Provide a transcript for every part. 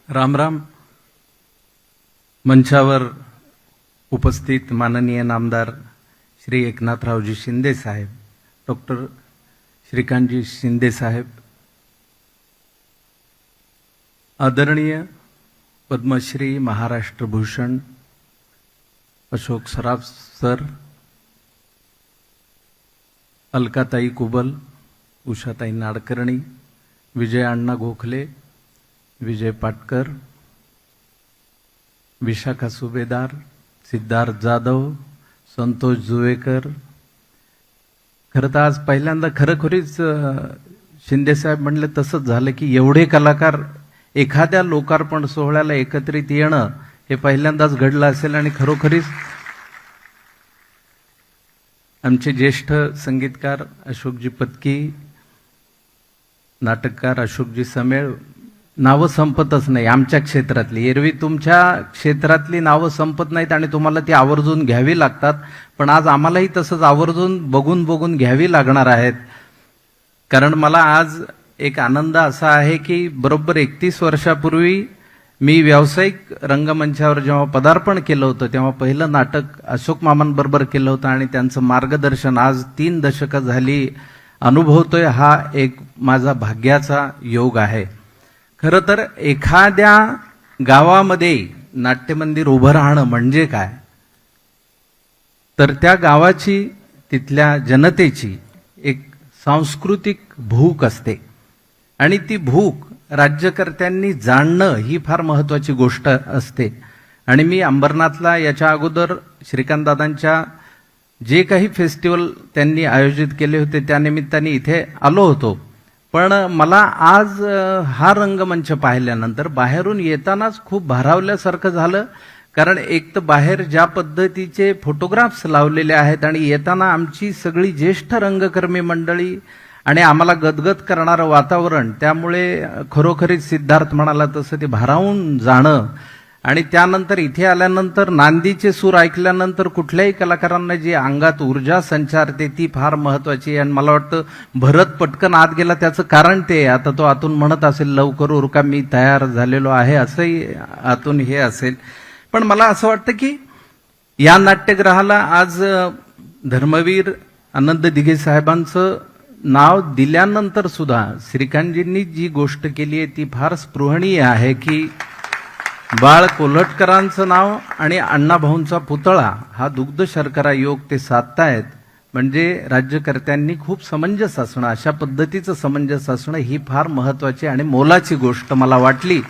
राम राम. मंचावर उपस्थित माननीय नामदार श्री एकनाथरावजी शिंदे साहेब, डॉक्टर श्रीकांतजी शिंदे साहेब, आदरणीय पद्मश्री महाराष्ट्र भूषण अशोक सराफ सर, अलकाताई कुबल, उषाताई नाडकर्णी, विजय अण्णा गोखले, विजय पाटकर, विशाखा सुभेदार, सिद्धार्थ जाधव, संतोष जुवेकर. खरं तर आज पहिल्यांदा खरोखरीच शिंदे साहेब म्हणले तसंच झालं की एवढे कलाकार एखाद्या लोकार्पण सोहळ्याला एकत्रित येणं हे पहिल्यांदाच घडलं असेल. आणि खरोखरीच आमचे ज्येष्ठ संगीतकार अशोकजी पत्की, नाटककार अशोकजी समेळ, नावं संपतच नाही आमच्या क्षेत्रातली. एरवी तुमच्या क्षेत्रातली नावं संपत नाहीत आणि तुम्हाला ती आवर्जून घ्यावी लागतात, पण आज आम्हालाही तसंच आवर्जून बघून बघून घ्यावी लागणार आहेत. कारण मला आज एक आनंद असा आहे की बरोबर 31 वर्षापूर्वी मी व्यावसायिक रंगमंचावर जेव्हा पदार्पण केलं होतं तेव्हा पहिलं नाटक अशोक मामांबरोबर केलं होतं आणि त्यांचं मार्गदर्शन आज 3 दशकं झाली अनुभवतोय. हा एक माझा भाग्याचा योग आहे. खरं तर एखाद्या गावामध्ये नाट्यमंदिर उभं राहणं म्हणजे काय, तर त्या गावाची, तिथल्या जनतेची एक सांस्कृतिक भूक असते आणि ती भूक राज्यकर्त्यांनी जाणणं ही फार महत्वाची गोष्ट असते. आणि मी अंबरनाथला याच्या अगोदर श्रीकांतदादांच्या जे काही फेस्टिवल त्यांनी आयोजित केले होते त्या निमित्ताने इथे आलो होतो. पण मला आज हा रंगमंच पाहिल्यानंतर बाहेरून येतानाच खूप भारावल्यासारखं झालं. कारण एक तर बाहेर ज्या पद्धतीचे फोटोग्राफ्स लावलेले आहेत आणि येताना आमची सगळी ज्येष्ठ रंगकर्मी मंडळी आणि आम्हाला गदगद करणारं वातावरण, त्यामुळे खरोखरीच सिद्धार्थ म्हणाला तसं ते भारावून जाणं. आणि त्यानंतर इथे आल्यानंतर नांदीचे सूर ऐकल्यानंतर कुठल्याही कलाकारांना जी अंगात ऊर्जा संचारते ती फार महत्वाची. आणि मला वाटतं भरत पटकन आत गेला त्याचं कारण ते, आता तो आतून म्हणत असेल लवकर उरका मी तयार झालेलो आहे, असंही आतून हे असेल. पण मला असं वाटतं की या नाट्यगृहाला आज धर्मवीर आनंद दिघे साहेबांचं नाव दिल्यानंतर सुद्धा श्रीकांतजींनी जी गोष्ट केली आहे ती फार स्पृहणीय आहे की बाळ कोल्हटकरांचं नाव आणि अण्णाभाऊंचा पुतळा हा दुग्ध शर्करा योग ते साधतायत. म्हणजे राज्यकर्त्यांनी खूप समंजस असणं, अशा पद्धतीचं समंजस असणं ही फार महत्वाची आणि मोलाची गोष्ट मला वाटली.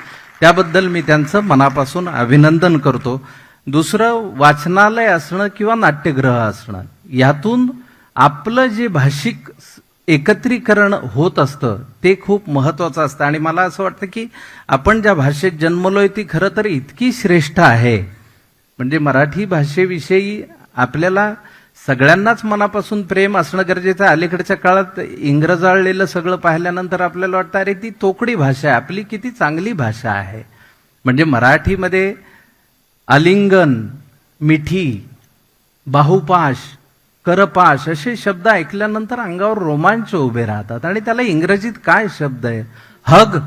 त्याबद्दल मी त्यांचं मनापासून अभिनंदन करतो. दुसरं, वाचनालय असणं किंवा नाट्यगृह असणं, यातून आपलं जे भाषिक एकत्रीकरण होत असतं ते खूप महत्वाचं असतं. आणि मला असं वाटतं की आपण ज्या भाषेत जन्मलोय ती खरं तर इतकी श्रेष्ठ आहे. म्हणजे मराठी भाषेविषयी आपल्याला सगळ्यांनाच मनापासून प्रेम असणं गरजेचं आहे. अलीकडच्या काळात इंग्रजाळलेलं सगळं पाहिल्यानंतर आपल्याला वाटतं अरे ती तोकडी भाषा आहे, आपली किती चांगली भाषा आहे. म्हणजे मराठीमध्ये आलिंगन, मिठी, बाहुपाश, करपाश असे शब्द ऐकल्यानंतर अंगावर रोमांच उभे राहतात. आणि त्याला इंग्रजीत काय शब्द आहे, हग.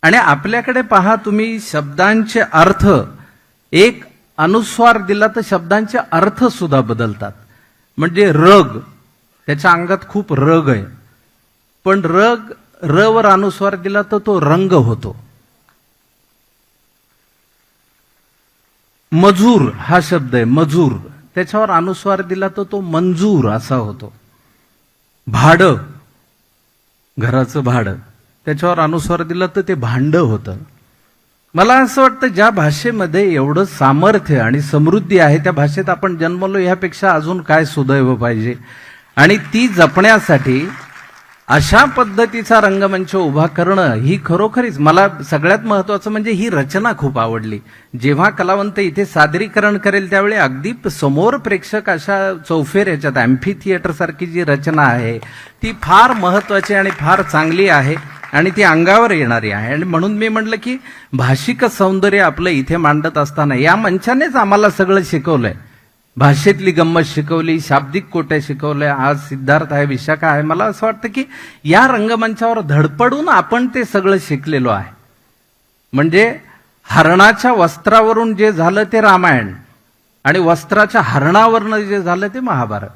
आणि आपल्याकडे पहा तुम्ही, शब्दांचे अर्थ, एक अनुस्वार दिला तर शब्दांचे अर्थ सुद्धा बदलतात. म्हणजे रग, त्याच्या अंगात खूप रग आहे, पण र वर अनुस्वार दिला तर तो रंग होतो. मजूर हा शब्द आहे, मजूर, त्याच्यावर अनुस्वार दिला तर तो मंजूर असा होतो. भाडं, घराचं भाडं, त्याच्यावर अनुस्वार दिला तर ते भांड होतं. मला असं वाटतं ज्या भाषेमध्ये एवढं सामर्थ्य आणि समृद्धी आहे त्या भाषेत आपण जन्मलो, ह्यापेक्षा अजून काय सुदैव पाहिजे. आणि ती जपण्यासाठी अशा पद्धतीचा रंगमंच उभा करणं ही खरोखरीच मला सगळ्यात महत्वाचं म्हणजे ही रचना खूप आवडली. जेव्हा कलावंत इथे सादरीकरण करेल त्यावेळी अगदी समोर प्रेक्षक अशा चौफेर अँफी थिएटर सारखी जी रचना आहे ती फार महत्वाची आणि फार चांगली आहे आणि ती अंगावर येणारी आहे. आणि म्हणून मी म्हटलं की भाषिक सौंदर्य आपलं इथे मांडत असताना या मंचानेच आम्हाला सगळं शिकवलंय भाषेतली गंमत शिकवली, शाब्दिक कोट्या शिकवल्या. आज सिद्धार्थ आहे, विशाखा आहे. मला असं वाटतं की या रंगमंचावर धडपडून आपण ते सगळं शिकलेलो आहे. म्हणजे हरणाच्या वस्त्रावरून जे झालं ते रामायण आणि वस्त्राच्या हरणावरनं जे झालं ते महाभारत.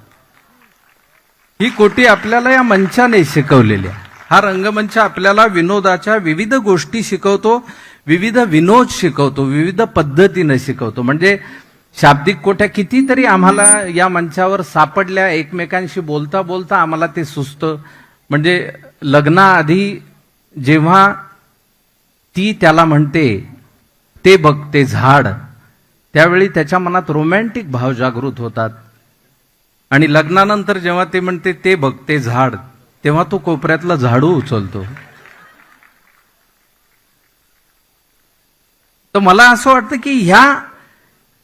ही कोटी आपल्याला या मंचाने शिकवलेली आहे. हा रंगमंच आपल्याला विनोदाच्या विविध गोष्टी शिकवतो, विविध विनोद शिकवतो, विविध पद्धतीनं शिकवतो. म्हणजे शाब्दिक कोट्या कितीतरी आम्हाला या मंचावर सापडल्या. एकमेकांशी बोलता बोलता आम्हाला ते सुचतं. म्हणजे लग्नाआधी जेव्हा ती त्याला म्हणते ते बघ ते झाड, त्यावेळी त्याच्या मनात रोमॅन्टिक भाव जागृत होतात. आणि लग्नानंतर जेव्हा ते म्हणते ते बघ ते झाड, तेव्हा तो कोपऱ्यातला झाडू उचलतो. तर मला असं वाटतं की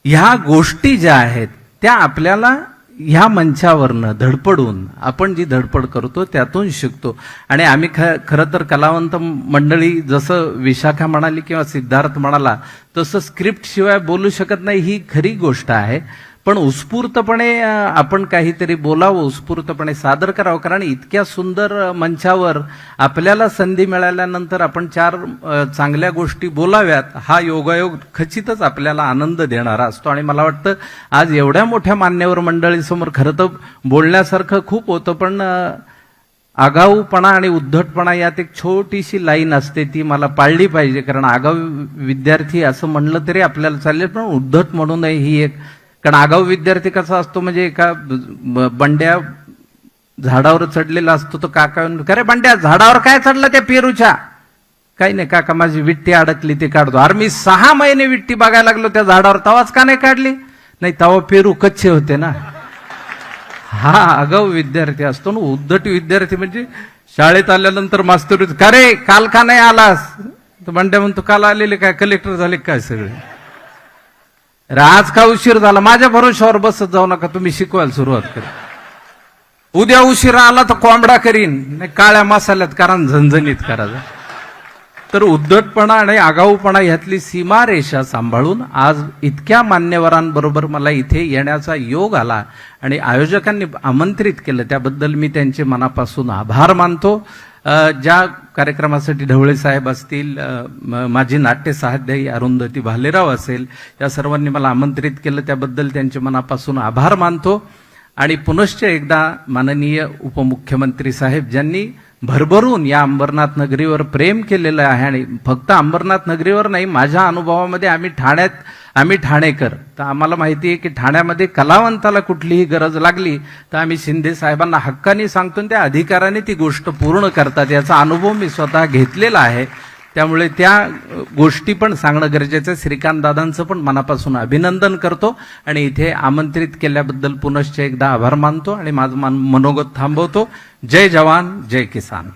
ह्या गोष्टी ज्या आहेत त्या आपल्याला ह्या मंचावरनं धडपडून आपण जी धडपड करतो त्यातून शिकतो. आणि आम्ही खरं तर कलावंत मंडळी, जसं विशाखा म्हणाली किंवा सिद्धार्थ म्हणाला तसं स्क्रिप्ट शिवाय बोलू शकत नाही, ही खरी गोष्ट आहे. पण उत्स्फूर्तपणे आपण काहीतरी बोलावं, उत्स्फूर्तपणे सादर करावं. कारण इतक्या सुंदर मंचावर आपल्याला संधी मिळाल्यानंतर आपण चार चांगल्या गोष्टी बोलाव्यात, हा योगायोग खचितच आपल्याला आनंद देणारा असतो. आणि मला वाटतं आज एवढ्या मोठ्या मान्यवर मंडळींसमोर खरं तर बोलण्यासारखं खूप होतं, पण आगाऊपणा आणि उद्धटपणा यात एक छोटीशी लाईन असते, ती मला पाळली पाहिजे. कारण आगाऊ विद्यार्थी असं म्हणलं तरी आपल्याला चालेल, पण उद्धट म्हणू नये ही एक. कारण आगाऊ विद्यार्थी कसा असतो, म्हणजे एका बंड्या झाडावर चढलेला असतो, तो काका अरे बंड्या झाडावर काय चढलं त्या पेरूच्या? काही नाही काका, माझी विट्टी अडकली ते काढतो. अरे मी 6 महिने विट्टी बघायला लागलो त्या झाडावर, तवाच का नाही काढली? नाही तवा पेरू कच्चे होते ना. हा आगाऊ विद्यार्थी असतो ना. उद्धट विद्यार्थी म्हणजे शाळेत आल्यानंतर मास्तर का रे काल का नाही आलास? तर बंड्या म्हणतो काल आलेले काय कलेक्टर झाले काय सगळे? आज का उशीर झाला? माझ्या भरोशावर बसत जाऊ नका, तुम्ही शिकवायला सुरुवात करा. उद्या उशीर आला तर कोंबडा करीन, नाही काळ्या मसाल्यात कारण झणझणीत करायचं. तर उद्धटपणा आणि आगाऊपणा ह्यातली सीमारेषा सांभाळून आज इतक्या मान्यवरांबरोबर मला इथे येण्याचा योग आला आणि आयोजकांनी आमंत्रित केलं, त्याबद्दल मी त्यांचे मनापासून आभार मानतो. ज्या कार्यक्रमासाठी ढवळे साहेब असतील, माझी नाट्य सहाध्यायी अरुंधती भालेराव असेल, या सर्वांनी मला आमंत्रित केलं, त्याबद्दल त्यांचे मनापासून आभार मानतो. आणि पुनश्च एकदा माननीय उपमुख्यमंत्री साहेब ज्यांनी भरभरून या अंबरनाथ नगरीवर प्रेम केलेलं आहे. आणि फक्त अंबरनाथ नगरीवर नाही, माझ्या अनुभवामध्ये आम्ही ठाणेकर, तर आम्हाला माहिती आहे की ठाण्यामध्ये कलावंताला कुठलीही गरज लागली तर आम्ही शिंदे साहेबांना हक्काने सांगतो, त्या अधिकाराने ती गोष्ट पूर्ण करतात. याचा अनुभव मी स्वतः घेतलेला आहे. त्यामुळे त्या गोष्टी पण सांगणं गरजेचं आहे. श्रीकांत दादांचं पण मनापासून अभिनंदन करतो आणि इथे आमंत्रित केल्याबद्दल पुनश्च एकदा आभार मानतो आणि माझं मनोगत थांबवतो. जय जवान जय किसान.